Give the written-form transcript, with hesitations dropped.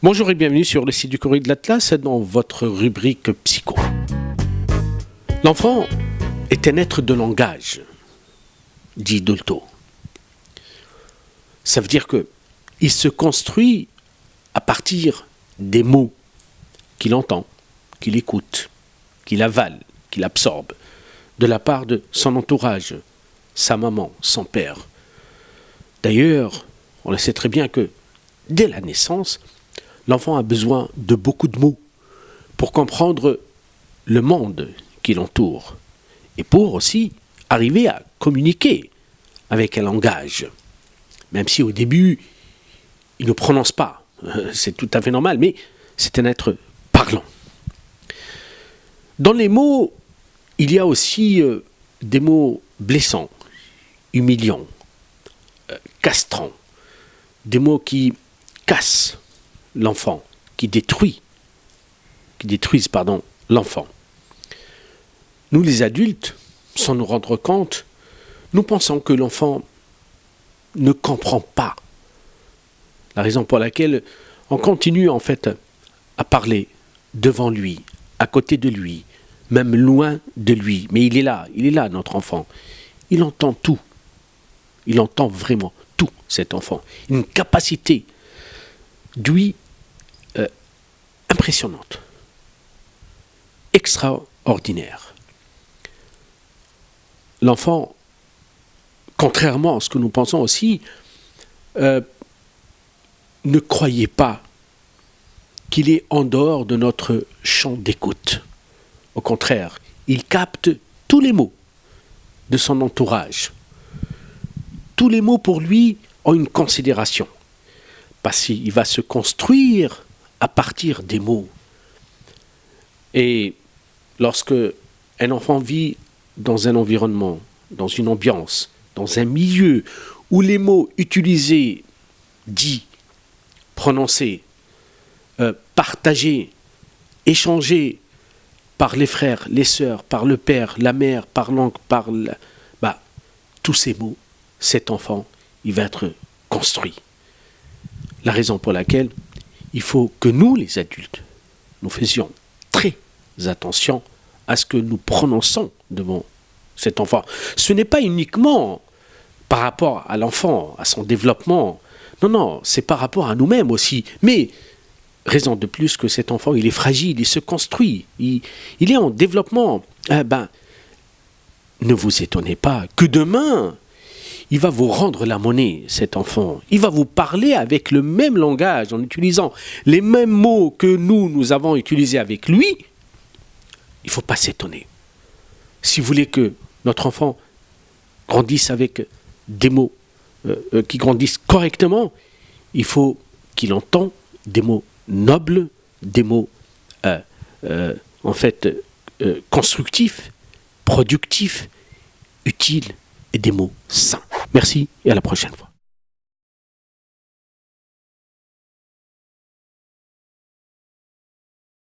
Bonjour et bienvenue sur le site du Courrier de l'Atlas dans votre rubrique Psycho. L'enfant est un être de langage, dit Dolto. Ça veut dire qu'il se construit à partir des mots qu'il entend, qu'il écoute, qu'il avale, qu'il absorbe, de la part de son entourage, sa maman, son père. D'ailleurs, on le sait très bien que dès la naissance, l'enfant a besoin de beaucoup de mots pour comprendre le monde qui l'entoure et pour aussi arriver à communiquer avec un langage. Même si au début, il ne prononce pas, c'est tout à fait normal, mais c'est un être parlant. Dans les mots, il y a aussi des mots blessants, humiliants, castrants, des mots qui cassent l'enfant, qui détruisent l'enfant. Nous les adultes, sans nous rendre compte, nous pensons que l'enfant ne comprend pas. La raison pour laquelle on continue en fait à parler devant lui, à côté de lui, même loin de lui. Mais il est là notre enfant. Il entend tout. Il entend vraiment tout, cet enfant. Une capacité d'ouïe impressionnante, extraordinaire. L'enfant, contrairement à ce que nous pensons aussi, ne croyez pas qu'il est en dehors de notre champ d'écoute. Au contraire, il capte tous les mots de son entourage. Tous les mots pour lui ont une considération, parce qu'il va se construire à partir des mots. Et lorsque un enfant vit dans un environnement, dans une ambiance, dans un milieu où les mots utilisés, dits, prononcés, partagés, échangés par les frères, les sœurs, par le père, la mère, par l'oncle, tous ces mots, cet enfant, il va être construit. La raison pour laquelle il faut que nous, les adultes, nous faisions très attention à ce que nous prononçons devant cet enfant. Ce n'est pas uniquement par rapport à l'enfant, à son développement. Non, c'est par rapport à nous-mêmes aussi. Mais raison de plus que cet enfant, il est fragile, il se construit, il est en développement. Ne vous étonnez pas que demain, il va vous rendre la monnaie, cet enfant. Il va vous parler avec le même langage, en utilisant les mêmes mots que nous avons utilisés avec lui. Il ne faut pas s'étonner. Si vous voulez que notre enfant grandisse avec des mots qui grandissent correctement, il faut qu'il entende des mots nobles, des mots constructifs, productifs, utiles et des mots sains. Merci et à la prochaine fois.